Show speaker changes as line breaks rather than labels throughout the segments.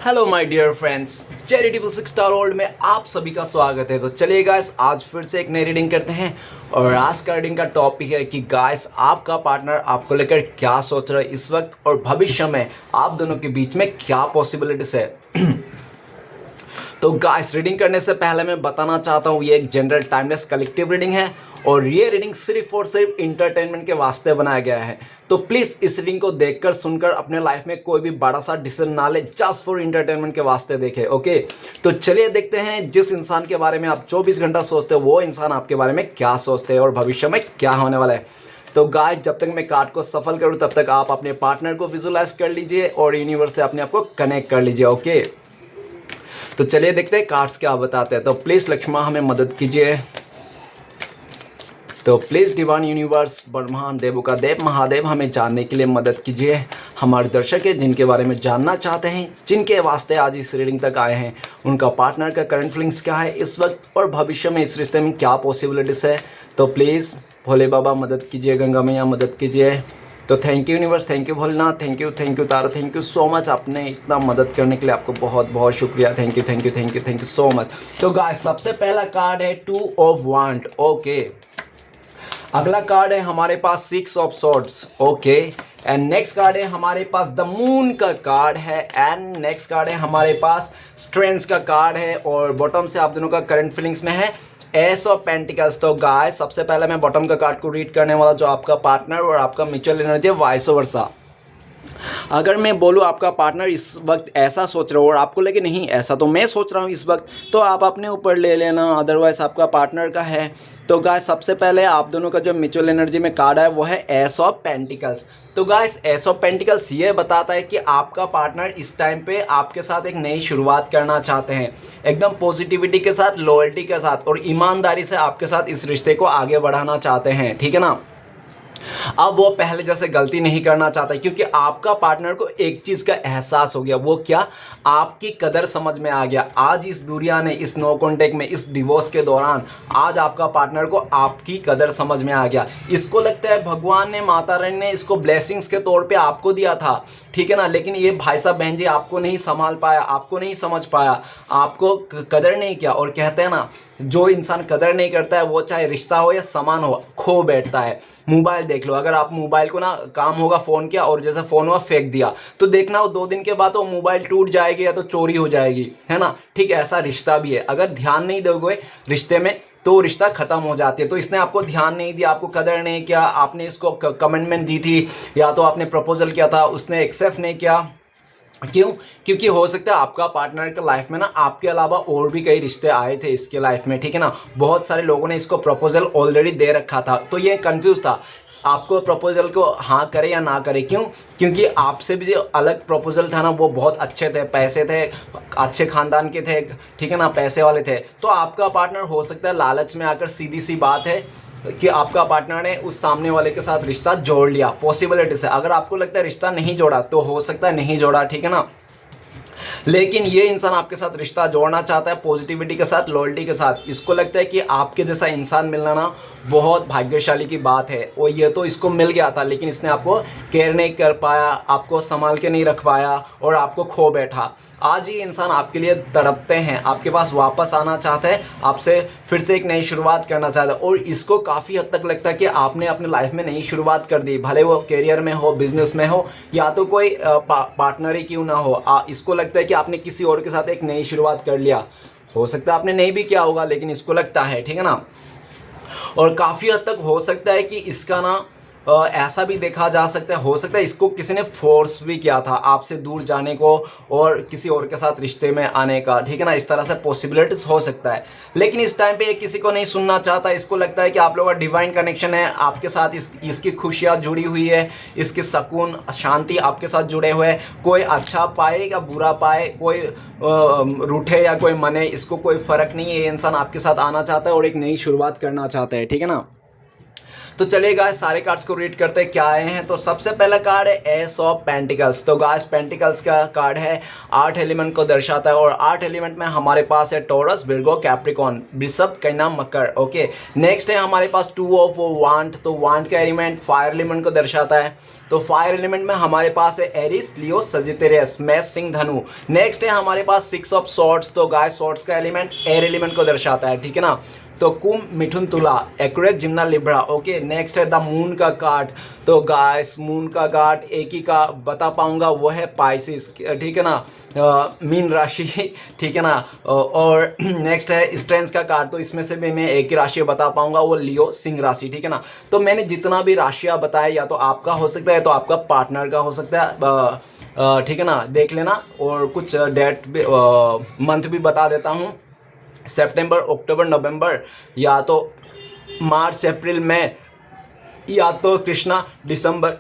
Hello my dear friends, charitable 6 star world में आप सभी का स्वागत है। तो चलिए गाइस, आज फिर से एक नई रीडिंग करते हैं और आज का रीडिंग का टॉपिक है कि गाइस आपका पार्टनर आपको लेकर क्या सोच रहा है इस वक्त और भविष्य में आप दोनों के बीच में क्या पॉसिबिलिटीज है। तो गाइस, रीडिंग करने से पहले मैं बताना चाहता हूँ ये एक जनरल टाइमलेस कलेक्टिव रीडिंग है और ये रीडिंग सिर्फ और सिर्फ इंटरटेनमेंट के वास्ते बनाया गया है। तो प्लीज़ इस रीडिंग को देखकर सुनकर अपने लाइफ में कोई भी बड़ा सा डिसीजन ना ले, जस्ट फॉर इंटरटेनमेंट के वास्ते देखें। ओके, तो चलिए देखते हैं जिस इंसान के बारे में आप 24 घंटा सोचते हो वो इंसान आपके बारे में क्या सोचते हैं और भविष्य में क्या होने वाला है। तो गाइस, जब तक मैं कार्ड को सफल करूँ तब तक आप अपने पार्टनर को विजुअलाइज कर लीजिए और यूनिवर्स से अपने आप को कनेक्ट कर लीजिए। ओके, तो चलिए देखते हैं कार्ड्स क्या बताते हैं। तो प्लीज़ लक्ष्मा हमें मदद कीजिए। तो प्लीज़ डिवाइन यूनिवर्स, ब्रह्मांड, देवों का देव महादेव हमें जानने के लिए मदद कीजिए। हमारे दर्शक हैं जिनके बारे में जानना चाहते हैं, जिनके वास्ते आज इस रीडिंग तक आए हैं, उनका पार्टनर का करंट फीलिंग्स क्या है इस वक्त और भविष्य में इस रिश्ते में क्या पॉसिबिलिटीज़ है। तो प्लीज़ भोले बाबा मदद कीजिए, गंगा मैया मदद कीजिए। तो thank you universe, thank you Bholenath, thank you Tara, thank you so much. आपने इतना मदद करने के लिए आपको बहुत बहुत शुक्रिया। Thank you so much. तो गाइस, सबसे पहला कार्ड है 2 ऑफ वांड। ओके, अगला कार्ड है हमारे पास 6 of swords. Okay, and next card है हमारे पास द मून का कार्ड है एंड नेक्स्ट कार्ड है हमारे पास स्ट्रेंथ का कार्ड है और बॉटम से आप दोनों का करंट फीलिंग्स में है एस ऑफ पेंटिकल्स। तो गाइस, सबसे पहले मैं बॉटम का कार्ड को रीड करने वाला जो आपका पार्टनर और आपका म्यूचुअल एनर्जी है, वाइस वर्सा। अगर मैं बोलूँ आपका पार्टनर इस वक्त ऐसा सोच रहा हो और आपको लगे नहीं ऐसा तो मैं सोच रहा हूँ इस वक्त, तो आप अपने ऊपर ले लेना, अदरवाइज आपका पार्टनर का है। तो गाइस, सबसे पहले आप दोनों का जो म्यूचुअल एनर्जी में कार्ड है वो है एस ऑफ पेंटिकल्स। तो गाइस, एस ऑफ पेंटिकल्स ये बताता है कि आपका पार्टनर इस टाइम पे आपके साथ एक नई शुरुआत करना चाहते हैं, एकदम पॉजिटिविटी के साथ, लॉयल्टी के साथ और ईमानदारी से आपके साथ इस रिश्ते को आगे बढ़ाना चाहते हैं। ठीक है ना। अब वो पहले जैसे गलती नहीं करना चाहता क्योंकि आपका पार्टनर को एक चीज का एहसास हो गया। वो क्या? आपकी कदर समझ में आ गया। आज इस दुनिया ने, इस नो कॉन्टेक्ट में, इस डिवोर्स के दौरान आज आपका पार्टनर को आपकी कदर समझ में आ गया। इसको लगता है भगवान ने, माता रानी ने इसको ब्लेसिंग्स के तौर पे आपको दिया था, ठीक है ना। लेकिन ये भाई साहब बहन जी आपको नहीं संभाल पाया, आपको नहीं समझ पाया, आपको कदर नहीं किया। और कहते हैं ना, जो इंसान कदर नहीं करता है वो चाहे रिश्ता हो या सामान हो खो बैठता है। मोबाइल देख लो, अगर आप मोबाइल को ना, काम होगा फ़ोन किया और जैसे फ़ोन हुआ फेंक दिया, तो देखना वो 2 दिन के बाद वो मोबाइल टूट जाएगी या तो चोरी हो जाएगी, है ना। ठीक ऐसा रिश्ता भी है, अगर ध्यान नहीं दोगे रिश्ते में तो रिश्ता खत्म हो जाती है। तो इसने आपको ध्यान नहीं दिया, आपको कदर नहीं किया, आपने इसको कमिटमेंट दी थी या तो आपने प्रपोजल किया था, उसने एक्सेप्ट नहीं किया। क्यों? क्योंकि हो सकता है आपका पार्टनर के लाइफ में ना आपके अलावा और भी कई रिश्ते आए थे इसके लाइफ में, ठीक है ना। बहुत सारे लोगों ने इसको प्रपोजल ऑलरेडी दे रखा था, तो ये कंफ्यूज था आपको प्रपोजल को हाँ करे या ना करे। क्यों? क्योंकि आपसे भी जो अलग प्रपोजल था ना वो बहुत अच्छे थे, पैसे थे, अच्छे खानदान के थे, ठीक है ना, पैसे वाले थे। तो आपका पार्टनर हो सकता है लालच में आकर, सीधी सी बात है कि आपका पार्टनर ने उस सामने वाले के साथ रिश्ता जोड़ लिया। पॉसिबिलिटी से अगर आपको लगता है रिश्ता नहीं जोड़ा तो हो सकता है नहीं जोड़ा, ठीक है ना। लेकिन ये इंसान आपके साथ रिश्ता जोड़ना चाहता है पॉजिटिविटी के साथ, लॉयल्टी के साथ। इसको लगता है कि आपके जैसा इंसान मिलना ना बहुत भाग्यशाली की बात है और ये तो इसको मिल गया था, लेकिन इसने आपको केयर नहीं कर पाया, आपको संभाल के नहीं रख पाया और आपको खो बैठा। आज ये इंसान आपके लिए तड़पते हैं, आपके पास वापस आना चाहते हैं, आपसे फिर से एक नई शुरुआत करना चाहता है और इसको काफ़ी हद तक लगता है कि आपने अपने लाइफ में नई शुरुआत कर दी, भले वो करियर में हो, बिजनेस में हो या तो कोई पार्टनर ही क्यों ना हो। इसको लगता है कि आपने किसी और के साथ एक नई शुरुआत कर लिया। हो सकता है आपने नहीं भी किया होगा, लेकिन इसको लगता है, ठीक है ना। और काफ़ी हद तक हो सकता है कि इसका ना ऐसा भी देखा जा सकता है, हो सकता है इसको किसी ने फोर्स भी किया था आपसे दूर जाने को और किसी और के साथ रिश्ते में आने का, ठीक है ना। इस तरह से पॉसिबिलिटीज हो सकता है, लेकिन इस टाइम पे ये किसी को नहीं सुनना चाहता। इसको लगता है कि आप लोगों का डिवाइन कनेक्शन है, आपके साथ इसकी खुशियाँ जुड़ी हुई है, इसकी सुकून शांति आपके साथ जुड़े हुए हैं। कोई अच्छा पाए या बुरा पाए, कोई रूठे या कोई मने, इसको कोई फ़र्क नहीं है। ये इंसान आपके साथ आना चाहता है और एक नई शुरुआत करना चाहता है, ठीक है ना। तो चलिए गाइस सारे कार्ड्स को रीड करते क्या आए हैं। तो सबसे पहला कार्ड है एस ऑफ पेंटिकल्स। तो गाइस पेंटिकल्स का कार्ड है, 8 एलिमेंट को दर्शाता है और 8 एलिमेंट में हमारे पास है टॉरस, विर्गो, कैप्रिकॉन, वृषभ, कन्या, मकर। ओके, नेक्स्ट है हमारे पास 2 ऑफ वांड। तो वांड का एलिमेंट फायर एलिमेंट को दर्शाता है। तो फायर एलिमेंट में हमारे पास है एरिस, लियो, सजिटेरियस, मेष, सिंह, धनु। नेक्स्ट है हमारे पास 6 ऑफ सॉर्ड्स। तो गाइस सॉर्ड्स का एलिमेंट एयर एलिमेंट को दर्शाता है, ठीक है ना। तो कुंभ, मिथुन, तुला, एक्वेरियस, जिम्ना, लिब्रा। ओके, नेक्स्ट है द मून का कार्ड। तो गाइस मून का कार्ड एक ही का बता पाऊंगा, वो है पाइसिस, ठीक है ना, मीन राशि, ठीक है ना। और नेक्स्ट है स्ट्रेंथ का कार्ड। तो इसमें से भी मैं एक ही राशि बता पाऊंगा, वो लियो, सिंह राशि, ठीक है ना। तो मैंने जितना भी राशियां बताया या तो आपका हो सकता है तो आपका पार्टनर का हो सकता है, ठीक है ना, देख लेना। और कुछ डेट भी मंथ भी बता देता हूँ, सितंबर, अक्टूबर, नवंबर, या तो मार्च, अप्रैल, मई, या तो कृष्णा, दिसंबर,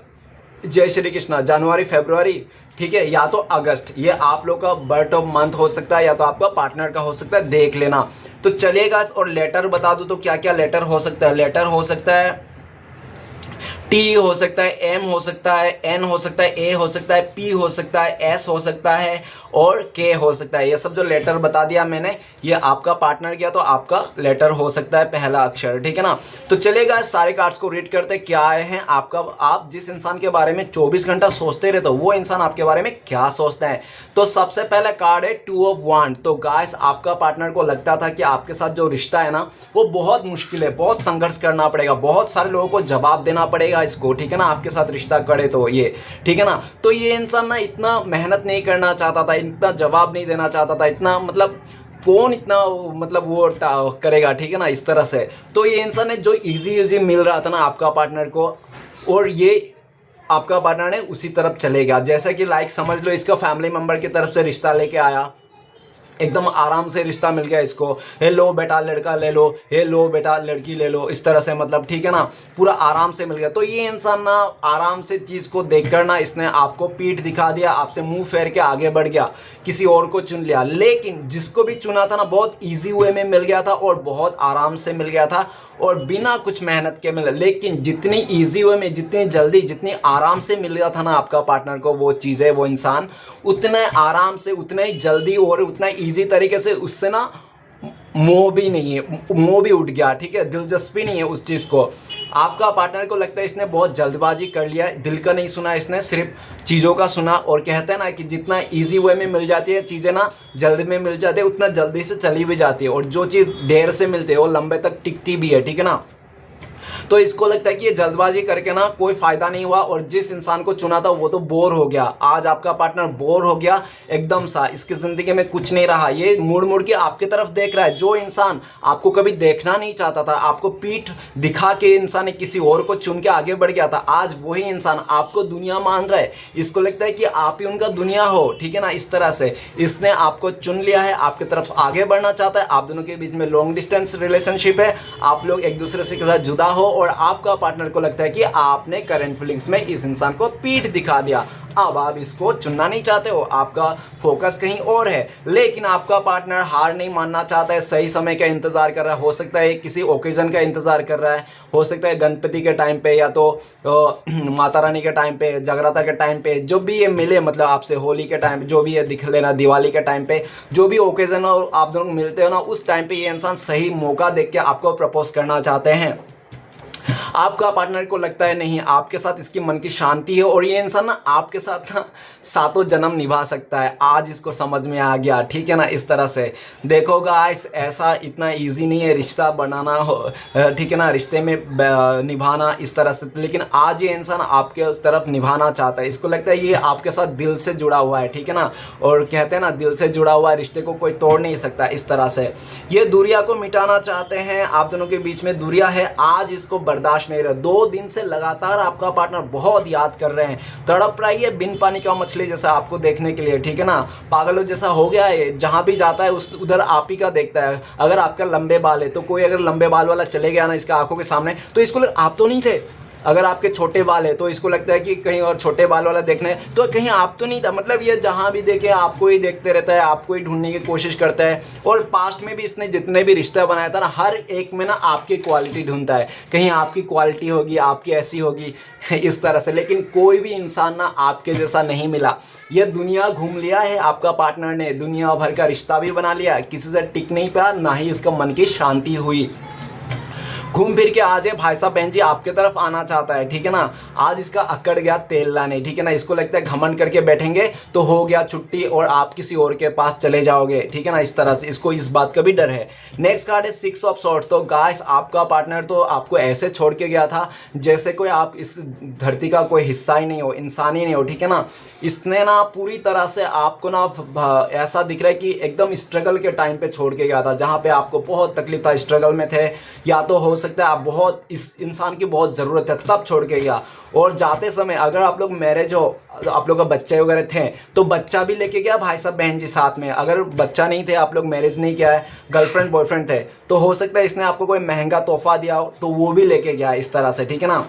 जय श्री कृष्णा, जनवरी, फरवरी, ठीक है, या तो अगस्त। ये आप लोग का बर्थ ऑफ मंथ हो सकता है या तो आपका पार्टनर का हो सकता है, देख लेना। तो चलिएगा और लेटर बता दूं तो क्या क्या लेटर हो सकता है। लेटर हो सकता है टी, हो सकता है एम, हो सकता है एन, हो सकता है ए, हो सकता है पी, हो सकता है एस, हो सकता है और के हो सकता है। ये सब जो लेटर बता दिया मैंने, ये आपका पार्टनर किया तो आपका लेटर हो सकता है पहला अक्षर, ठीक है ना। तो चलेगा सारे कार्ड्स को रीड करते क्या आए हैं। आपका आप जिस इंसान के बारे में 24 घंटा सोचते रहते हो वो इंसान आपके बारे में क्या सोचता है। तो सबसे पहला कार्ड है 2 ऑफ वांड। तो गाइस आपका पार्टनर को लगता था कि आपके साथ जो रिश्ता है ना वो बहुत मुश्किल है, बहुत संघर्ष करना पड़ेगा, बहुत सारे लोगों को जवाब देना पड़ेगा इसको, ठीक है ना, आपके साथ रिश्ता करे तो ये, ठीक है ना। तो ये इंसान ना इतना मेहनत नहीं करना चाहता था, इतना जवाब नहीं देना चाहता था, इतना मतलब कौन इतना मतलब वो करेगा, ठीक है ना, इस तरह से। तो ये इंसान है जो इजी मिल रहा था ना आपका पार्टनर को, और ये आपका पार्टनर ने उसी तरफ चलेगा। जैसा कि लाइक समझ लो इसका फैमिली मेंबर की तरफ से रिश्ता लेके आया, एकदम आराम से रिश्ता मिल गया इसको, हे लो बेटा लड़का ले लो, हे लो बेटा लड़की ले लो, इस तरह से मतलब, ठीक है ना, पूरा आराम से मिल गया। तो ये इंसान ना आराम से चीज़ को देखकर ना इसने आपको पीठ दिखा दिया, आपसे मुंह फेर के आगे बढ़ गया, किसी और को चुन लिया। लेकिन जिसको भी चुना था ना बहुत ईजी वे में मिल गया था और बहुत आराम से मिल गया था और बिना कुछ मेहनत के मिला। लेकिन जितनी इजी वे में, जितनी जल्दी, जितनी आराम से मिल गया था ना आपका पार्टनर को वो चीज़ें, वो इंसान, उतने आराम से, उतने ही जल्दी और उतना इजी तरीके से उससे ना मोह भी नहीं है, मोह भी उठ गया, ठीक है, दिलचस्पी नहीं है उस चीज़ को। आपका पार्टनर को लगता है इसने बहुत जल्दबाजी कर लिया, दिल का नहीं सुना इसने, सिर्फ चीज़ों का सुना। और कहते हैं ना कि जितना इजी वे में मिल जाती है चीज़ें ना, जल्दी में मिल जाती है, उतना जल्दी से चली भी जाती है, और जो चीज़ देर से मिलती है वो लंबे तक टिकती भी है, ठीक है ना। तो इसको लगता है कि ये जल्दबाजी करके ना कोई फायदा नहीं हुआ और जिस इंसान को चुना था वो तो बोर हो गया। आज आपका पार्टनर बोर हो गया एकदम सा, इसकी जिंदगी में कुछ नहीं रहा, ये मुड़ मुड़ के आपकी तरफ देख रहा है। जो इंसान आपको कभी देखना नहीं चाहता था, आपको पीठ दिखा के इंसान किसी और को चुन के आगे बढ़ गया था, आज वही इंसान आपको दुनिया मान रहा है। इसको लगता है कि आप ही उनका दुनिया हो, ठीक है ना, इस तरह से इसने आपको चुन लिया है, आपकी तरफ आगे बढ़ना चाहता है। आप दोनों के बीच में लॉन्ग डिस्टेंस रिलेशनशिप है, आप लोग एक दूसरे से के साथ जुदा हो और आपका पार्टनर को लगता है कि आपने करंट फीलिंग्स में इस इंसान को पीठ दिखा दिया, अब आप इसको चुनना नहीं चाहते हो, आपका फोकस कहीं और है। लेकिन आपका पार्टनर हार नहीं मानना चाहता है, सही समय का इंतजार कर रहा है, हो सकता है किसी ओकेजन का इंतजार कर रहा है, हो सकता है गणपति के टाइम पे या तो माता रानी के टाइम पे, जगराता के टाइम पे, जो भी ये मिले, मतलब आपसे होली के टाइम पे जो भी ये दिख लेना, दिवाली के टाइम पे जो भी ओकेजन और आप दोनों मिलते हो ना, उस टाइम पे ये इंसान सही मौका देख के आपको प्रपोज करना चाहते हैं। आपका पार्टनर को लगता है नहीं आपके साथ इसकी मन की शांति है और ये इंसान ना आपके साथ ना सातों जन्म निभा सकता है, आज इसको समझ में आ गया, ठीक है ना। इस तरह से देखो गाइस, ऐसा इतना इजी नहीं है रिश्ता बनाना, ठीक है ना, रिश्ते में निभाना इस तरह से। लेकिन आज ये इंसान आपके उस तरफ निभाना चाहता है, इसको लगता है ये आपके साथ दिल से जुड़ा हुआ है, ठीक है ना। और कहते हैं ना दिल से जुड़ा हुआ रिश्ते को कोई तोड़ नहीं सकता। इस तरह से ये दूरियां को मिटाना चाहते हैं, आप दोनों के बीच में दूरियां है, आज इसको बर्दाश्त नहीं रहा। 2 दिन से लगातार आपका पार्टनर बहुत याद कर रहे हैं, तड़प रहा है बिन पानी का मछली जैसा आपको देखने के लिए, ठीक है ना, पागलों जैसा हो गया है। जहां भी जाता है उस उधर आप ही का देखता है। अगर आपका लंबे बाल है तो कोई अगर लंबे बाल वाला चले गया ना इसका आंखों के सामने तो इसको आप तो नहीं थे, अगर आपके छोटे बाल है तो इसको लगता है कि कहीं और छोटे बाल वाला देखना है, तो कहीं आप तो नहीं था। मतलब ये जहाँ भी देखे आपको ही देखते रहता है, आपको ही ढूंढने की कोशिश करता है। और पास्ट में भी इसने जितने भी रिश्ता बनाया था ना, हर एक में ना आपकी क्वालिटी ढूंढता है, कहीं आपकी क्वालिटी होगी, आपकी ऐसी होगी इस तरह से। लेकिन कोई भी इंसान ना आपके जैसा नहीं मिला। ये दुनिया घूम लिया है आपका पार्टनर ने, दुनिया भर का रिश्ता भी बना लिया, किसी से टिक नहीं पाया, ना ही इसका मन की शांति हुई। घूम फिर के आज है भाई साहब बहन जी आपके तरफ आना चाहता है, ठीक है ना। आज इसका अकड़ गया तेल लाने, ठीक है ना। इसको लगता है घमंड करके बैठेंगे तो हो गया छुट्टी और आप किसी और के पास चले जाओगे, ठीक है ना। इस तरह से इसको इस बात का भी डर है। नेक्स्ट कार्ड है 6 ऑफ सॉर्ड्स। तो गाइस आपका पार्टनर तो आपको ऐसे छोड़ के गया था जैसे कोई आप इस धरती का कोई हिस्सा ही नहीं हो, इंसान ही नहीं हो, ठीक है ना। इसने ना पूरी तरह से आपको ना ऐसा दिख रहा है कि एकदम स्ट्रगल के टाइम पे छोड़ के गया था, जहाँ पे आपको बहुत तकलीफ था, स्ट्रगल में थे, या तो हो सकता है आप बहुत इस इंसान की बहुत ज़रूरत है तब छोड़ के गया। और जाते समय अगर आप लोग मैरिज हो, आप लोग का बच्चे वगैरह थे तो बच्चा भी लेके गया भाई साहब बहन जी साथ में। अगर बच्चा नहीं थे, आप लोग मैरिज नहीं किया है, गर्लफ्रेंड बॉयफ्रेंड थे, तो हो सकता है इसने आपको कोई महंगा तोहफा दिया हो तो वो भी लेके गया इस तरह से, ठीक है ना।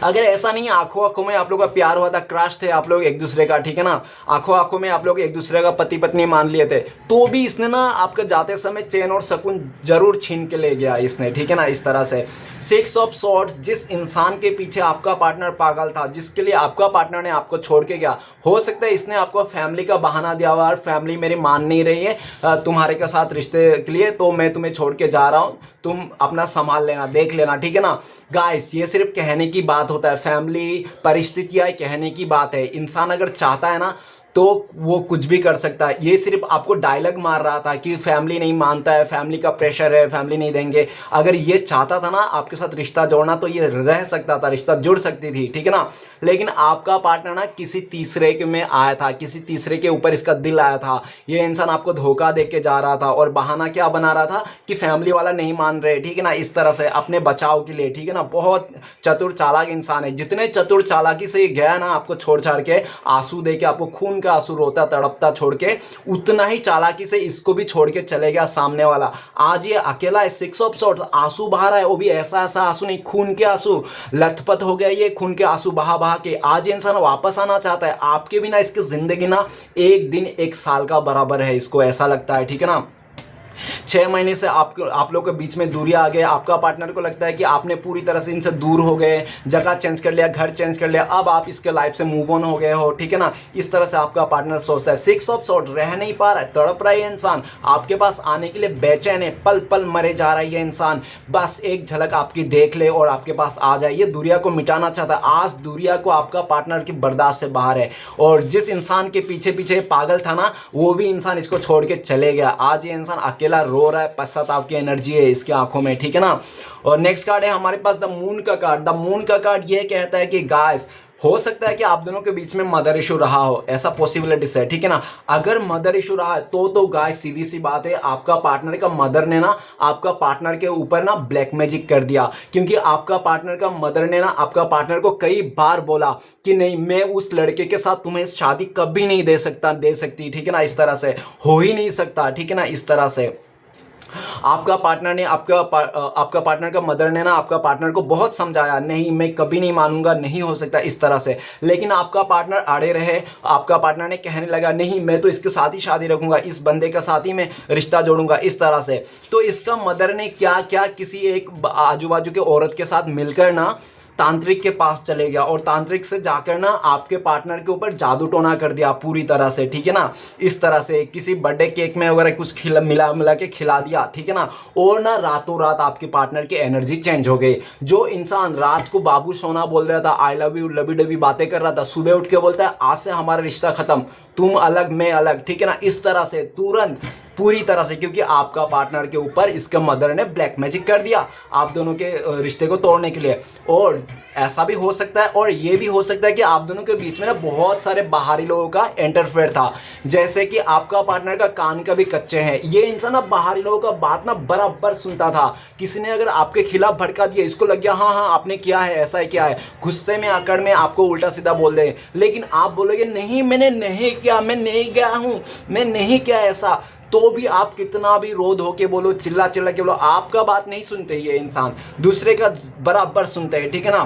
अगर ऐसा नहीं है, आंखों आंखों में आप लोग का प्यार हुआ था, क्रश थे आप लोग एक दूसरे का, ठीक है ना, आंखों आंखों में आप लोग एक दूसरे का पति पत्नी मान लिए थे, तो भी इसने ना आपके जाते समय चैन और सुकून जरूर छीन के ले गया इसने, ठीक है ना। इस तरह से 6 ऑफ सॉर्ड्स, जिस इंसान के पीछे आपका पार्टनर पागल था, जिसके लिए आपका पार्टनर ने आपको छोड़ के गया, हो सकता है इसने आपको फैमिली का बहाना दिया हुआ, फैमिली मेरी मान नहीं रही है तुम्हारे के साथ रिश्ते के लिए, तो मैं तुम्हें छोड़ के जा रहा हूँ, तुम अपना संभाल लेना, देख लेना, ठीक है ना। गाइस ये सिर्फ कहने की बात होता है, फैमिली परिस्थितियां कहने की बात है। इंसान अगर चाहता है ना तो वो कुछ भी कर सकता है। ये सिर्फ आपको डायलॉग मार रहा था कि फैमिली नहीं मानता है, फैमिली का प्रेशर है, फैमिली नहीं देंगे। अगर ये चाहता था ना आपके साथ रिश्ता जोड़ना तो ये रह सकता था, रिश्ता जुड़ सकती थी, ठीक है ना। लेकिन आपका पार्टनर ना किसी तीसरे के में आया था, किसी तीसरे के ऊपर इसका दिल आया था। ये इंसान आपको धोखा दे के जा रहा था और बहाना क्या बना रहा था कि फैमिली वाला नहीं मान रहे, ठीक है ना, इस तरह से अपने बचाव के लिए, ठीक है ना। बहुत चतुर चालाक इंसान है। जितने चतुर चालाकी से ये गया ना आपको छोड़ छाड़ के, आंसू दे के, आपको खून का आंसू रोता तड़पता छोड़ के, उतना ही चालाकी से इसको भी छोड़ के चले गया सामने वाला। आज ये अकेला है, 6 ऑफ सॉर्ड्स, आंसू बहा रहा है, वो भी ऐसा ऐसा आंसू नहीं, खून के आंसू, लथपथ हो गया ये खून के आंसू बहा बहा के। आज इंसान वापस आना चाहता है, आपके बिना इसकी जिंदगी ना एक दिन एक साल का बराबर है, इसको ऐसा लगता है, ठीक है ना। 6 महीने से आप लोग के बीच में दूरी आ गए। आपका पार्टनर को लगता है कि आपने पूरी तरह से इनसे दूर हो गए, जगह चेंज कर लिया, घर चेंज कर लिया, अब आप इसके लाइफ से मूव ऑन हो गए हो, ठीक है ना। इस तरह से आपका पार्टनर सोचता है। 6 ऑफ सॉर्ड्स, रह नहीं पा रहा है, तड़प रहा है इंसान, आपके पास आने के लिए बेचैन है, पल पल मरे जा रहा है ये इंसान, बस एक झलक आपकी देख ले और आपके पास आ जाए। ये दूरिया को मिटाना चाहता है। आज दूरिया को आपका पार्टनर की बर्दाश्त से बाहर है, और जिस इंसान के पीछे पीछे पागल था ना, वो भी इंसान इसको छोड़ के चले गया। आज ये इंसान अकेला रो रहा है, पश्चाताप की एनर्जी है इसकी आंखों में, ठीक है ना। और नेक्स्ट कार्ड है हमारे पास द मून का कार्ड। द मून का कार्ड ये कहता है कि गाइस हो सकता है कि आप दोनों के बीच में मदर इशू रहा हो, ऐसा पॉसिबिलिटीज है, ठीक है ना। अगर मदर इशू रहा है तो गाइस सीधी सी बात है, आपका पार्टनर का मदर ने ना आपका पार्टनर के ऊपर ना ब्लैक मैजिक कर दिया। क्योंकि आपका पार्टनर का मदर ने ना आपका पार्टनर को कई बार बोला कि नहीं, मैं उस लड़के के साथ तुम्हें शादी कभी नहीं दे सकती, ठीक है ना। इस तरह से हो ही नहीं सकता, ठीक है ना। इस तरह से आपका पार्टनर ने आपका पार्टनर का मदर ने ना आपका पार्टनर को बहुत समझाया, नहीं मैं कभी नहीं मानूंगा, नहीं हो सकता, इस तरह से। लेकिन आपका पार्टनर अड़े रहे। आपका पार्टनर ने कहने लगा नहीं, मैं तो इसके साथ ही शादी रखूंगा, इस बंदे का साथ ही मैं रिश्ता जोड़ूंगा, इस तरह से। तो इसका मदर ने क्या क्या किसी एक आजू बाजू के औरत के साथ मिलकर ना तांत्रिक के पास चले गया, और तांत्रिक से जाकर ना आपके पार्टनर के ऊपर जादू टोना कर दिया पूरी तरह से, ठीक है ना। इस तरह से किसी बर्थडे केक में वगैरह कुछ मिला के खिला दिया, ठीक है ना। और ना रातों रात आपके पार्टनर की एनर्जी चेंज हो गई। जो इंसान रात को बाबू सोना बोल रहा था, आई लव यू लवी डबी बातें कर रहा था, सुबह उठ के बोलता है आज से हमारा रिश्ता खत्म, तुम अलग मैं अलग, ठीक है ना। इस तरह से तुरंत पूरी तरह से, क्योंकि आपका पार्टनर के ऊपर इसके मदर ने ब्लैक मैजिक कर दिया आप दोनों के रिश्ते को तोड़ने के लिए। और ऐसा भी हो सकता है, और ये भी हो सकता है कि आप दोनों के बीच में ना बहुत सारे बाहरी लोगों का इंटरफेयर था। जैसे कि आपका पार्टनर का कान कभी कच्चे हैं, ये इंसान ना बाहरी लोगों का बात ना बराबर सुनता था। किसी ने अगर आपके खिलाफ भड़का दिया, इसको लग गया हाँ हाँ आपने किया है, ऐसा है क्या है, गुस्से में आकर में आपको उल्टा सीधा बोल दे। लेकिन आप बोलोगे नहीं मैंने नहीं किया, मैं नहीं गया हूँ, मैं नहीं किया ऐसा, तो भी आप कितना भी रोध होके बोलो, चिल्ला चिल्ला के बोलो, आपका बात नहीं सुनते ये इंसान, दूसरे का बराबर सुनते हैं, ठीक है ना।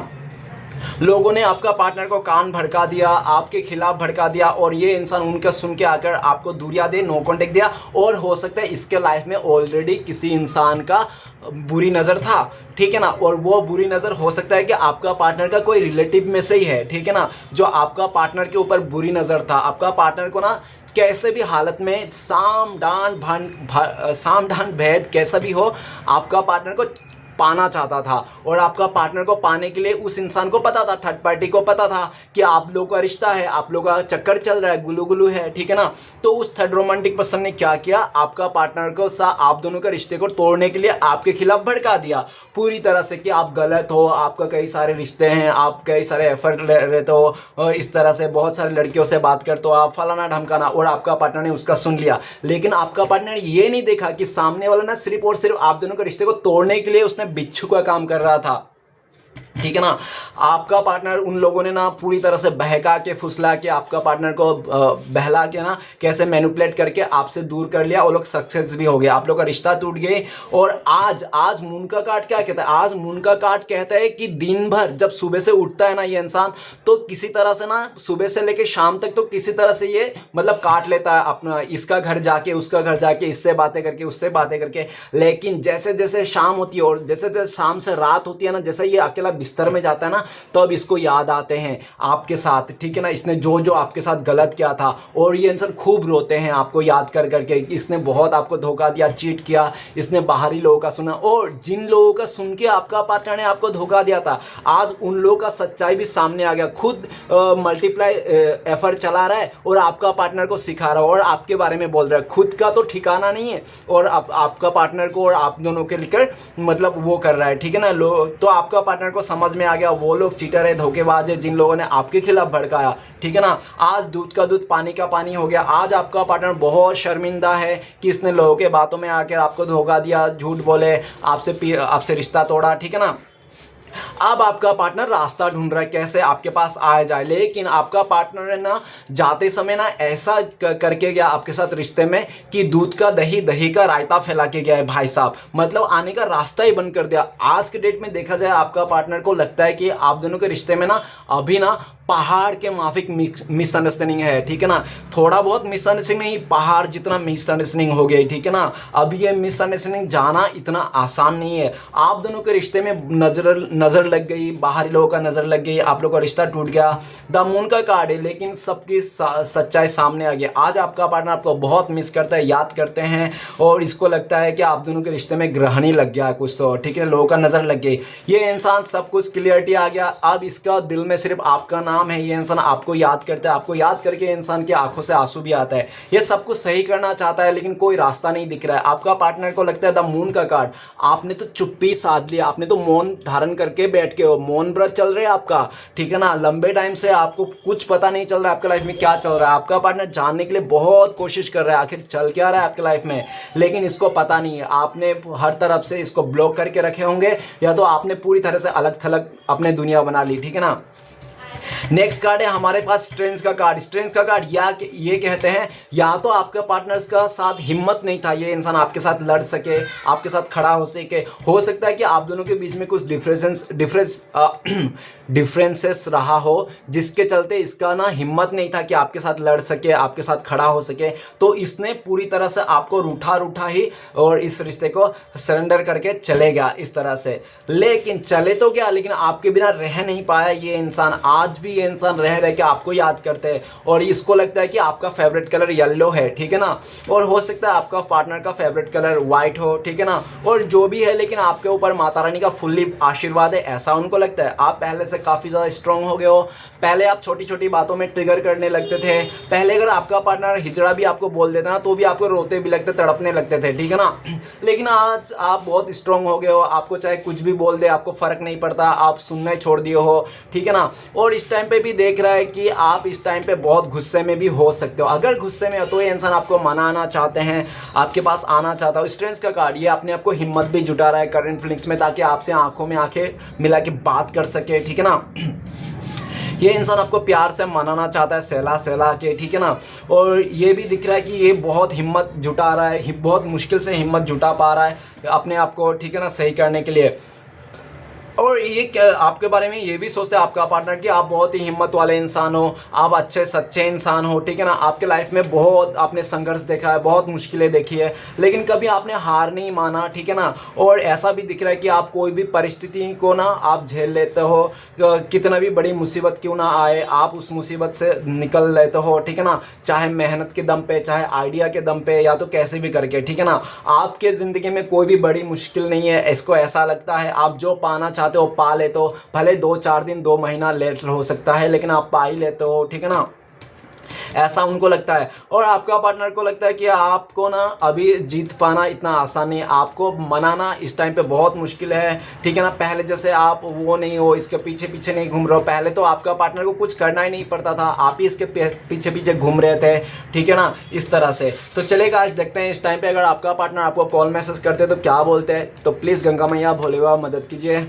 लोगों ने आपका पार्टनर को कान भड़का दिया, आपके खिलाफ भड़का दिया, और ये इंसान उनका सुन के आकर आपको दूरिया दे, नो कॉन्टेक्ट दिया, और हो सकता है इसके लाइफ में ऑलरेडी किसी इंसान का बुरी नज़र था, ठीक है ना, और वो बुरी नज़र हो सकता है कि आपका पार्टनर का कोई रिलेटिव में से ही है, ठीक है ना, जो आपका पार्टनर के ऊपर बुरी नज़र था। आपका पार्टनर को ना कैसे भी हालत में साम डांड भेद कैसा भी हो, आपका पार्टनर को पाना चाहता था, और आपका पार्टनर को पाने के लिए उस इंसान को पता था, थर्ड पार्टी को पता था कि आप लोगों का रिश्ता है, आप लोगों का चक्कर चल रहा है, गुलू गुलू है, ठीक है ना। तो उस थर्ड रोमांटिक पर्सन ने क्या किया, आपका पार्टनर को आप दोनों के रिश्ते को तोड़ने के लिए आपके खिलाफ भड़का दिया पूरी तरह से कि आप गलत हो, आपका कई सारे रिश्ते हैं, आप कई सारे एफर्ट ले रहे हो, और इस तरह से बहुत सारी लड़कियों से बात करते हो आप, फलाना ढमकाना, और आपका पार्टनर ने उसका सुन लिया। लेकिन आपका पार्टनर ये नहीं देखा कि सामने वाला ना सिर्फ और सिर्फ आप दोनों के रिश्ते को तोड़ने के लिए उसने बिच्छू का काम कर रहा था, ठीक है ना। आपका पार्टनर, उन लोगों ने ना पूरी तरह से बहका के फुसला के आपका पार्टनर को बहला के ना कैसे मैनिपुलेट करके आपसे दूर कर लिया, वो लोग सक्सेस भी हो गए, आप लोग का रिश्ता टूट गए। और आज मून का कार्ड क्या कहता है, आज मून का कार्ड कहता है कि दिन भर जब सुबह से उठता है ना ये इंसान, तो किसी तरह से ना सुबह से लेकर शाम तक तो किसी तरह से ये मतलब काट लेता है अपना, इसका घर जाके उसका घर जाके, इससे बातें करके उससे बातें करके। लेकिन जैसे जैसे शाम होती है और जैसे जैसे शाम से रात होती है ना, जैसे ये अकेला बिस्तर में जाता है ना, तब तो इसको याद आते हैं आपके साथ, ठीक है ना, इसने जो जो आपके साथ गलत किया था, और ये इंसान खूब रोते हैं आपको याद कर करके, इसने बहुत आपको धोखा दिया, चीट किया, इसने बाहरी लोगों का सुना, और जिन लोगों का सुन के आपका पार्टनर ने आपको धोखा दिया था, आज उन लोगों का सच्चाई भी सामने आ गया, खुद मल्टीप्लाई एफर्ट चला रहा है और आपका पार्टनर को सिखा रहा है और आपके बारे में बोल रहा है, खुद का तो ठिकाना नहीं है, और आपका पार्टनर को और आप दोनों के लेकर मतलब वो कर रहा है, ठीक है ना। तो आपका पार्टनर को समझ में आ गया वो लोग चीटर है, धोखेबाज है, जिन लोगों ने आपके खिलाफ भड़काया, ठीक है ना। आज दूध का दूध पानी का पानी हो गया। आज आपका पार्टनर बहुत शर्मिंदा है कि इसने लोगों के बातों में आकर आपको धोखा दिया, झूठ बोले, आपसे रिश्ता तोड़ा, ठीक है ना। अब आपका पार्टनर रास्ता ढूंढ रहा है कैसे आपके पास आ जाए, लेकिन आपका पार्टनर है ना जाते समय ना ऐसा करके गया आपके साथ रिश्ते में कि दूध का दही, दही का रायता फैला के गया है भाई साहब, मतलब आने का रास्ता ही बंद कर दिया। आज के डेट में देखा जाए आपका पार्टनर को लगता है कि आप दोनों के रिश्ते में ना अभी ना पहाड़ के माफिक मिसअंडरस्टैंडिंग है, ठीक है ना। थोड़ा बहुत मिसअंडरस्टैंडिंग नहीं, पहाड़ जितना मिसअंडरस्टैंडिंग हो गई, ठीक है ना। अब ये मिसअंडरस्टैंडिंग जाना इतना आसान नहीं है। आप दोनों के रिश्ते में नजर लग गई, बाहरी लोगों का नजर लग गई, आप लोगों का रिश्ता टूट गया। द मून का कार्ड है, लेकिन सबकी सच्चाई सामने आ गई। आज आपका पार्टनर आपको बहुत मिस करता है, याद करते हैं, और इसको लगता है कि आप दोनों के रिश्ते में ग्रहणी लग गया कुछ, तो ठीक है, लोगों का नजर लग गई। ये इंसान सब कुछ क्लियरिटी आ गया, अब इसका दिल में सिर्फ आपका नाम है। ये इंसान आपको याद करता है, आपको याद करके इंसान की आंखों से आंसू भी आता है। ये सब कुछ सही करना चाहता है, लेकिन कोई रास्ता नहीं दिख रहा है। आपका पार्टनर को लगता है द मून का कार्ड, आपने तो चुप्पी साध लिया, आपने तो मौन धारण करके बैठ के हो, मौन व्रत चल रहे हैं आपका, ठीक है ना। लंबे टाइम से आपको कुछ पता नहीं चल रहा है आपके लाइफ में क्या चल रहा है। आपका पार्टनर जानने के लिए बहुत कोशिश कर रहा है आखिर चल क्या रहा है आपके लाइफ में, लेकिन इसको पता नहीं है। आपने हर तरफ से इसको ब्लॉक करके रखे होंगे, या तो आपने पूरी तरह से अलग थलग अपने दुनिया बना ली, ठीक है ना। नेक्स्ट कार्ड है हमारे पास स्ट्रेंथ का कार्ड। स्ट्रेंथ का कार्ड ये कहते हैं या तो आपके पार्टनर्स का साथ हिम्मत नहीं था, ये इंसान आपके साथ लड़ सके, आपके साथ खड़ा हो सके। हो सकता है कि आप दोनों के बीच में कुछ डिफरेंसेस रहा हो, जिसके चलते इसका ना हिम्मत नहीं था कि आपके साथ लड़ सके, आपके साथ खड़ा हो सके। तो इसने पूरी तरह से आपको रूठा ही और इस रिश्ते को सरेंडर करके चले गया इस तरह से। लेकिन चले तो गया, लेकिन आपके बिना रह नहीं पाया ये इंसान। आज भी ये इंसान रह के आपको याद करते हैं, और इसको लगता है कि आपका फेवरेट कलर येलो है, ठीक है ना। और हो सकता है आपका पार्टनर का फेवरेट कलर व्हाइट हो, ठीक है ना। और जो भी है, लेकिन आपके ऊपर माता रानी का फुल्ली आशीर्वाद है, ऐसा उनको लगता है। आप पहले से काफ़ी ज़्यादा स्ट्रांग हो गए हो। पहले आप छोटी छोटी बातों में ट्रिगर करने लगते थे। पहले अगर आपका पार्टनर हिजड़ा भी आपको बोल देता ना, तो भी आपको रोते भी लगते, तड़पने लगते थे, ठीक है ना। लेकिन आज आप बहुत स्ट्रांग हो गए हो, आपको चाहे कुछ भी बोल दे आपको फ़र्क नहीं पड़ता, आप सुनने छोड़ दिए हो, ठीक है ना। और इस टाइम पे भी देख रहा है कि आप इस टाइम पे बहुत गुस्से में भी हो सकते हो। अगर गुस्से में हो तो ये इंसान आपको मनाना चाहते हैं, आपके पास आना चाहता हो। स्ट्रेंथ का कार्ड ये अपने आप को हिम्मत भी जुटा रहा है करंट फीलिंग्स में, ताकि आपसे आंखों में आंखें मिला के बात कर सके, ठीक है ना। ये इंसान आपको प्यार से मनाना चाहता है, सहला के, ठीक है ना। और ये भी दिख रहा है कि ये बहुत हिम्मत जुटा रहा है, बहुत मुश्किल से हिम्मत जुटा पा रहा है अपने आप को, ठीक है ना, सही करने के लिए। और ये आपके बारे में ये भी सोचते हैं आपका पार्टनर कि आप बहुत ही हिम्मत वाले इंसान हो, आप अच्छे सच्चे इंसान हो, ठीक है ना। आपके लाइफ में बहुत आपने संघर्ष देखा है, बहुत मुश्किलें देखी है, लेकिन कभी आपने हार नहीं माना, ठीक है ना। और ऐसा भी दिख रहा है कि आप कोई भी परिस्थिति को ना आप झेल लेते हो, कितना भी बड़ी मुसीबत क्यों ना आए आप उस मुसीबत से निकल लेते हो, ठीक है ना। चाहे मेहनत के दम पे, चाहे आइडिया के दम पे, या तो कैसे भी करके, ठीक है ना। आपके ज़िंदगी में कोई भी बड़ी मुश्किल नहीं है। इसको ऐसा लगता है आप जो पाना चाहते हो पा लेते हो, भले 2-4 दिन 2 महीना लेट हो सकता है, लेकिन आप पा ही लेते हो, ठीक है ना। ऐसा उनको लगता है। और आपका पार्टनर को लगता है कि आपको ना अभी जीत पाना इतना आसान नहीं है, आपको मनाना इस टाइम पे बहुत मुश्किल है, ठीक है ना। पहले जैसे आप वो नहीं हो, इसके पीछे पीछे नहीं घूम रहे हो। पहले तो आपका पार्टनर को कुछ करना ही नहीं पड़ता था, आप ही इसके पीछे पीछे घूम रहे थे, ठीक है ना, इस तरह से। तो चलेगा, आज देखते हैं इस टाइम पे अगर आपका पार्टनर आपको कॉल मैसेज करते तो क्या बोलते हैं। तो प्लीज़ गंगा मैया भोले बाबा मदद कीजिए।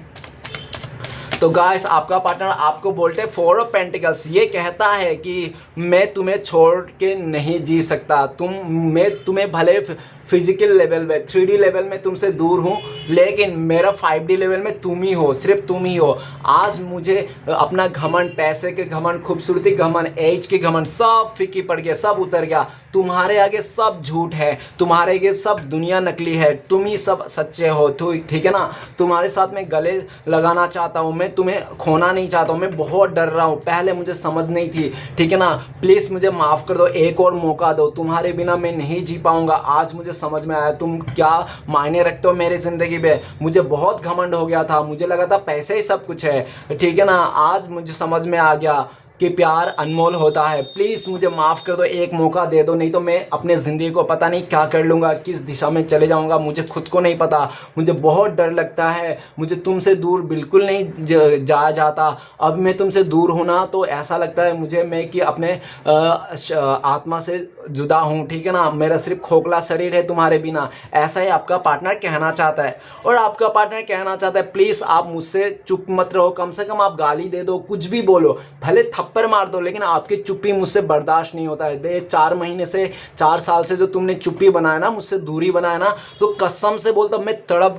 तो गाइस, आपका पार्टनर आपको बोलते 4 ऑफ पेंटिकल्स, ये कहता है कि मैं तुम्हें छोड़ के नहीं जी सकता, मैं तुम्हें भले फिजिकल लेवल में 3D लेवल में तुमसे दूर हूँ, लेकिन मेरा 5D लेवल में तुम ही हो, सिर्फ तुम ही हो। आज मुझे अपना घमंड, पैसे के घमंड, खूबसूरती घमंड, एज के घमंड सब फीकी पड़ गया, सब उतर गया। तुम्हारे आगे सब झूठ है, तुम्हारे आगे सब दुनिया नकली है, तुम ही सब सच्चे हो, ठीक है ना। तुम्हारे साथ में गले लगाना चाहता हूँ, मैं तुम्हें खोना नहीं चाहता हूँ, मैं बहुत डर रहा हूँ, पहले मुझे समझ नहीं थी, ठीक है ना। प्लीज़ मुझे माफ़ कर दो, एक और मौका दो, तुम्हारे बिना मैं नहीं जी पाऊँगा। आज मुझे समझ में आया तुम क्या मायने रखते हो मेरी ज़िंदगी में। मुझे बहुत घमंड हो गया था, मुझे लगा था पैसे ही सब कुछ है, ठीक है ना। आज मुझे समझ में आ गया कि प्यार अनमोल होता है। प्लीज़ मुझे माफ़ कर दो, एक मौका दे दो, नहीं तो मैं अपने ज़िंदगी को पता नहीं क्या कर लूँगा, किस दिशा में चले जाऊँगा, मुझे खुद को नहीं पता। मुझे बहुत डर लगता है, मुझे तुमसे दूर बिल्कुल नहीं जाया जाता। अब मैं तुमसे दूर हूँ ना तो ऐसा लगता है मुझे मैं कि अपने आत्मा से जुदा हूँ, ठीक है ना। मेरा सिर्फ खोखला शरीर है तुम्हारे बिना, ऐसा ही आपका पार्टनर कहना चाहता है। और आपका पार्टनर कहना चाहता है प्लीज़ आप मुझसे चुप मत रहो, कम से कम आप गाली दे दो, कुछ भी बोलो, भले थप्पड़ मार दो, लेकिन आपकी चुप्पी मुझसे बर्दाश्त नहीं होता है। 4 महीने से, 4 साल से जो तुमने चुप्पी बनाया ना, मुझसे दूरी बनाया ना, तो कसम से बोलता मैं तड़प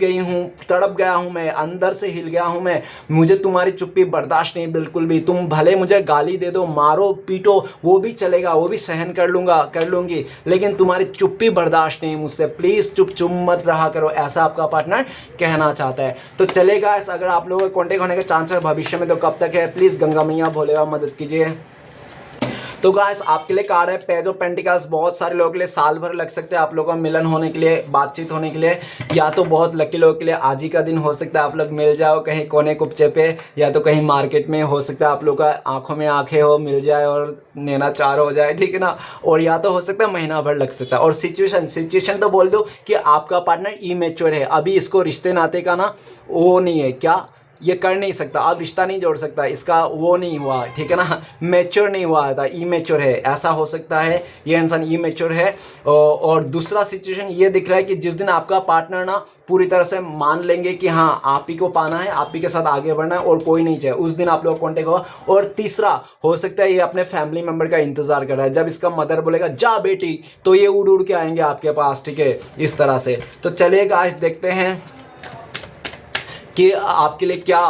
गया हूँ, मैं अंदर से हिल गया हूँ मैं। मुझे तुम्हारी चुप्पी बर्दाश्त नहीं बिल्कुल भी। तुम भले मुझे गाली दे दो, मारो पीटो, वो भी चलेगा, वो भी सहन कर लूँगी, लेकिन तुम्हारी चुप्पी बर्दाश्त नहीं मुझसे। प्लीज़ चुप मत रहा करो, ऐसा आपका पार्टनर कहना चाहता है। तो चलेगा, अगर आप लोगों के कॉन्टेक्ट होने के चांस है भविष्य में तो कब तक है, प्लीज़ गंगा मैया भोले बाबा मदद कीजिए। तो गाइस, आपके लिए कार्ड है पेज ऑफ पेंटिकल्स। बहुत सारे लोगों के लिए साल भर लग सकते हैं आप लोगों का मिलन होने के लिए, बातचीत होने के लिए, या तो बहुत लकी लोगों के लिए आज ही का दिन हो सकता है आप लोग मिल जाओ कहीं कोने कुपचे पे, या तो कहीं मार्केट में हो सकता है आप लोग का आंखों में आंखें हो, मिल जाए और नैना चार हो जाए, ठीक है ना। और या तो हो सकता है महीना भर लग सकता है। और सिचुएशन तो बोल दो कि आपका पार्टनर इमेच्योर है, अभी इसको रिश्ते नाते का ना वो नहीं है, क्या ये कर नहीं सकता, अब रिश्ता नहीं जोड़ सकता, इसका वो नहीं हुआ, ठीक है ना, मैच्योर नहीं हुआ था, इमेच्योर है, ऐसा हो सकता है ये इंसान इमेच्योर है। और दूसरा सिचुएशन ये दिख रहा है कि जिस दिन आपका पार्टनर ना पूरी तरह से मान लेंगे कि हाँ आप ही को पाना है, आप ही के साथ आगे बढ़ना है और कोई नहीं चाहिए, उस दिन आप लोग कॉन्टेक्ट होगा। और तीसरा हो सकता है ये अपने फैमिली मेम्बर का इंतजार कर रहा है, जब इसका मदर बोलेगा जा बेटी तो ये उड़ के आएंगे आपके पास, ठीक है, इस तरह से। तो चलिए गाइस, देखते हैं कि आपके लिए क्या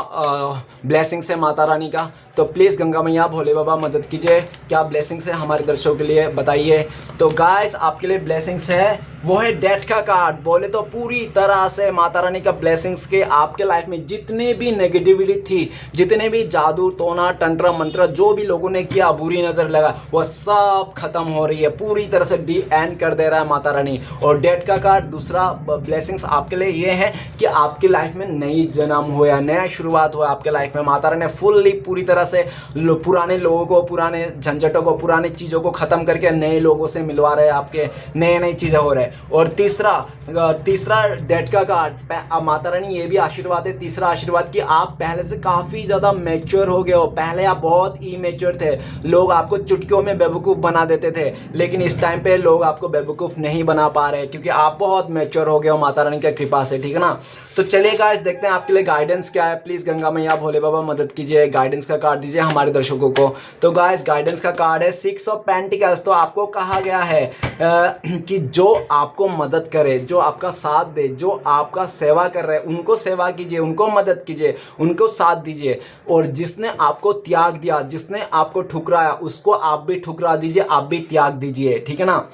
ब्लेसिंग्स है माता रानी का। तो प्लीज़ गंगा मैया भोले बाबा मदद कीजिए, क्या ब्लेसिंग्स है हमारे दर्शकों के लिए बताइए। तो गाइस, आपके लिए ब्लेसिंग्स है वो है डेथ का कार्ड। बोले तो पूरी तरह से माता रानी का ब्लेसिंग्स के आपके लाइफ में जितने भी नेगेटिविटी थी, जितने भी जादू टोना तंत्र मंत्र जो भी लोगों ने किया, बुरी नज़र लगा, वो सब खत्म हो रही है, पूरी तरह से डी एंड कर दे रहा है माता रानी। और डेथ का कार्ड दूसरा ब्लेसिंग्स आपके लिए ये है कि आपकी लाइफ में नई जन्म हुआ, नया शुरुआत हुआ आपके लाइफ में। माता रानी फुल्ली पूरी तरह से पुराने लोगों को, पुराने झंझटों को, पुरानी चीज़ों को ख़त्म करके नए लोगों से मिलवा रहे हैं, आपके नई चीज़ें हो रहे हैं। और तीसरा डेथ का कार्ड, माता रानी ये भी आशीर्वाद है, तीसरा आशीर्वाद कि आप पहले से काफ़ी ज़्यादा मैच्योर हो गए हो। पहले आप बहुत इमेच्योर थे, लोग आपको चुटकियों में बेवकूफ़ बना देते थे, लेकिन इस टाइम पे लोग आपको बेवकूफ़ नहीं बना पा रहे क्योंकि आप बहुत मैच्योर हो गए हो माता रानी की कृपा से, ठीक है ना। तो चलिए गाइस, देखते हैं आपके लिए गाइडेंस क्या है। प्लीज़ गंगा मैया भोले बाबा मदद कीजिए, गाइडेंस का कार्ड दीजिए हमारे दर्शकों को। तो गाइस गाइडेंस का कार्ड है 6 ऑफ पेंटिकल्स। तो आपको कहा गया है कि जो आपको मदद करे, जो आपका साथ दे, जो आपका सेवा कर रहे हैं उनको सेवा कीजिए, उनको मदद कीजिए, उनको साथ दीजिए। और जिसने आपको त्याग दिया, जिसने आपको ठुकराया, उसको आप भी ठुकरा दीजिए, आप भी त्याग दीजिए, ठीक है ना।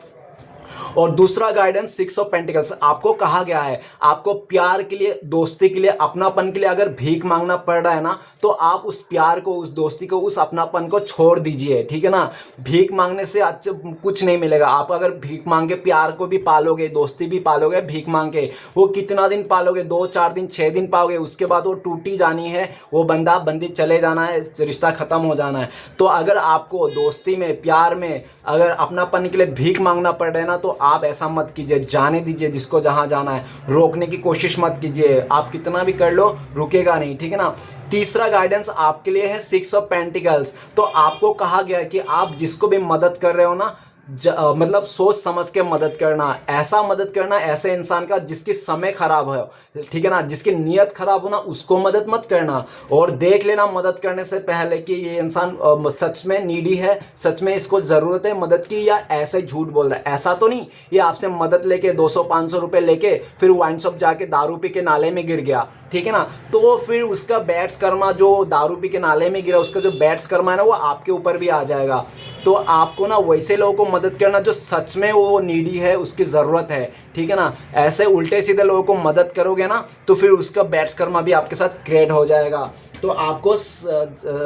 और दूसरा गाइडेंस 6 ऑफ पेंटिकल्स, आपको कहा गया है आपको प्यार के लिए, दोस्ती के लिए, अपनापन के लिए अगर भीख मांगना पड़ रहा है ना, तो आप उस प्यार को, उस दोस्ती को, उस अपनापन को छोड़ दीजिए, ठीक है ना। भीख मांगने से अच्छा कुछ नहीं मिलेगा। आप अगर भीख मांगे प्यार को भी पालोगे, दोस्ती भी पालोगे, भीख मांग के वो कितना दिन पालोगे, 2-4 दिन 6 दिन पाओगे, उसके बाद वो टूटी जानी है, वो बंदा बंदी चले जाना है, रिश्ता खत्म हो जाना है। तो अगर आपको दोस्ती में, प्यार में अगर अपनापन के लिए भीख मांगना पड़ रहा है ना, तो आप ऐसा मत कीजिए, जाने दीजिए जिसको जहां जाना है, रोकने की कोशिश मत कीजिए। आप कितना भी कर लो रुकेगा नहीं, ठीक है ना। तीसरा गाइडेंस आपके लिए है 6 ऑफ पेंटिकल्स। तो आपको कहा गया कि आप जिसको भी मदद कर रहे हो ना, मतलब सोच समझ के मदद करना, ऐसा मदद करना ऐसे इंसान का जिसकी समय खराब हो, ठीक है ना, जिसकी नीयत खराब हो ना, उसको मदद मत करना। और देख लेना मदद करने से पहले कि ये इंसान सच में नीडी है, सच में इसको ज़रूरत है मदद की, या ऐसे झूठ बोल रहा है। ऐसा तो नहीं ये आपसे मदद लेके 200-500 रुपये लेके फिर वाइन शॉप जाके दारू पी के नाले में गिर गया, ठीक है ना। तो फिर उसका बैड्स कर्मा, जो दारू पी के नाले में गिरा, उसका जो बैड्स कर्मा है ना, वो आपके ऊपर भी आ जाएगा। तो आपको ना वैसे लोगों को मदद करना जो सच में वो नीडी है, उसकी ज़रूरत है, ठीक है ना। ऐसे उल्टे सीधे लोगों को मदद करोगे ना, तो फिर उसका बैड्स कर्मा भी आपके साथ क्रिएट हो जाएगा। तो आपको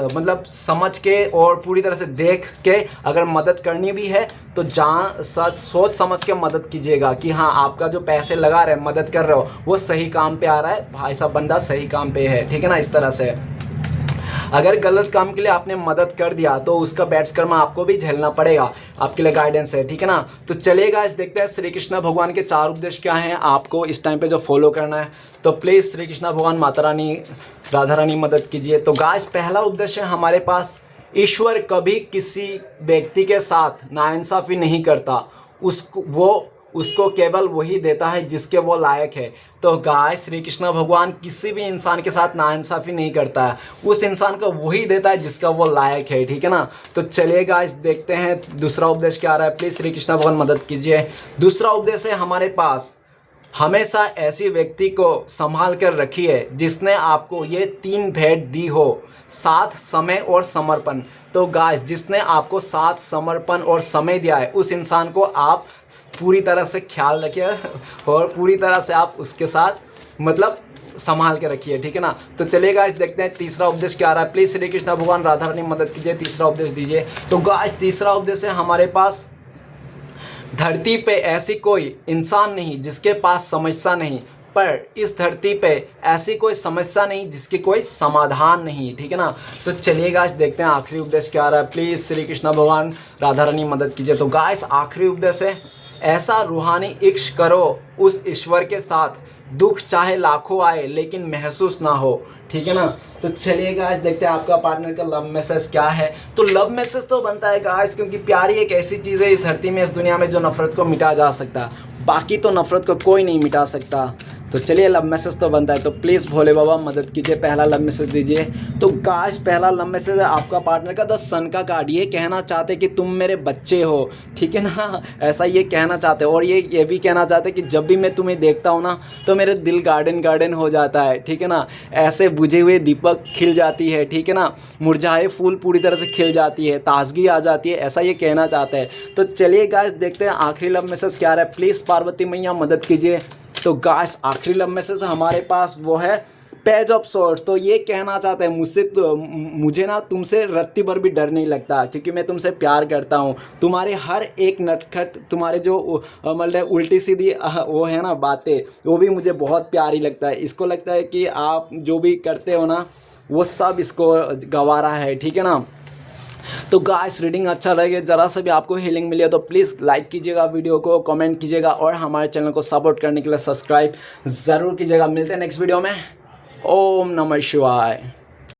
मतलब समझ के और पूरी तरह से देख के अगर मदद करनी भी है तो जहाँ सोच समझ के मदद कीजिएगा कि हाँ आपका जो पैसे लगा रहे, मदद कर रहे हो, वो सही काम पे आ रहा है, भाई साहब बंदा सही काम पे है, ठीक है ना। इस तरह से अगर गलत काम के लिए आपने मदद कर दिया तो उसका बैड्स कर्मा आपको भी झेलना पड़ेगा, आपके लिए गाइडेंस है, ठीक है ना। तो चलिएगा देखते हैं श्री कृष्ण भगवान के 4 उपदेश क्या हैं आपको इस टाइम पे जो फॉलो करना है। तो प्लीज़ श्री कृष्ण भगवान, माता रानी, राधा रानी मदद कीजिए। तो गाइस पहला उपदेश है हमारे पास, ईश्वर कभी किसी व्यक्ति के साथ नाइंसाफ़ी नहीं करता, उसको केवल वही देता है जिसके वो लायक है। तो गाइस श्री कृष्ण भगवान किसी भी इंसान के साथ नाइंसाफ़ी नहीं करता है, उस इंसान को वही देता है जिसका वो लायक है, ठीक है ना। तो चलिए गाइस देखते हैं दूसरा उपदेश क्या आ रहा है। प्लीज़ श्री कृष्ण भगवान मदद कीजिए। दूसरा उपदेश है हमारे पास, हमेशा ऐसी व्यक्ति को संभाल कर रखिए जिसने आपको ये 3 भेंट दी हो, साथ, समय और समर्पण। तो गाइस जिसने आपको साथ, समर्पण और समय दिया है, उस इंसान को आप पूरी तरह से ख्याल रखिए और पूरी तरह से आप उसके साथ मतलब संभाल के रखिए, ठीक है ना। तो चलिए गाइस देखते हैं तीसरा उपदेश क्या आ रहा है। प्लीज़ श्री कृष्ण भगवान, राधा रानी मदद कीजिए, तीसरा उपदेश दीजिए। तो गाइस तीसरा उपदेश है हमारे पास, धरती पे ऐसी कोई इंसान नहीं जिसके पास समस्या नहीं, पर इस धरती पे ऐसी कोई समस्या नहीं जिसकी कोई समाधान नहीं, ठीक है ना। तो चलिए गाइस देखते हैं आखिरी उपदेश क्या आ रहा है। प्लीज़ श्री कृष्ण भगवान, राधा रानी मदद कीजिए। तो गाइस आखिरी उपदेश है, ऐसा रूहानी इश्क करो उस ईश्वर के साथ, दुख चाहे लाखों आए लेकिन महसूस ना हो, ठीक है ना। तो चलिए गाइस देखते हैं आपका पार्टनर का लव मैसेज क्या है। तो लव मैसेज तो बनता है गाइस, क्योंकि प्यार ही एक ऐसी चीज़ है इस धरती में, इस दुनिया में जो नफरत को मिटा जा सकता है, बाकी तो नफरत को कोई नहीं मिटा सकता। तो चलिए लव मैसेज तो बनता है। तो प्लीज़ भोले बाबा मदद कीजिए, पहला लव मैसेज दीजिए। तो गाइस पहला लव मैसेज है आपका पार्टनर का 10 सन का कार्ड। ये कहना चाहते कि तुम मेरे बच्चे हो, ठीक है ना, ऐसा ये कहना चाहते हो। और ये भी कहना चाहते कि जब भी मैं तुम्हें देखता हूँ ना, तो मेरे दिल गार्डन गार्डन हो जाता है, ठीक है ना। ऐसे बुझे हुए दीपक खिल जाती है, ठीक है ना, मुरझाए फूल पूरी तरह से खिल जाती है, ताजगी आ जाती है, ऐसा ये कहना चाहते हैं। तो चलिए गाइस देखते हैं आखिरी लव मैसेज क्या रहा है। प्लीज़ पार्वती मैया मदद कीजिए। तो गाइस आखिरी लव मैसेज हमारे पास वो है पेज ऑफ सोर्ड्स। तो ये कहना चाहते हैं मुझे ना तुमसे रत्ती भर भी डर नहीं लगता, क्योंकि मैं तुमसे प्यार करता हूँ। तुम्हारे हर एक नटखट, तुम्हारे जो मतलब उल्टी सीधी वो है ना बातें, वो भी मुझे बहुत प्यारी लगता है। इसको लगता है कि आप जो भी करते हो ना, वो सब इसको गवारा है, ठीक है ना। तो गाइस रीडिंग अच्छा लगे, ज़रा सा भी आपको हीलिंग मिले तो प्लीज़ लाइक कीजिएगा वीडियो को, कमेंट कीजिएगा और हमारे चैनल को सपोर्ट करने के लिए सब्सक्राइब ज़रूर कीजिएगा। मिलते हैं नेक्स्ट वीडियो में। ओम नमः शिवाय।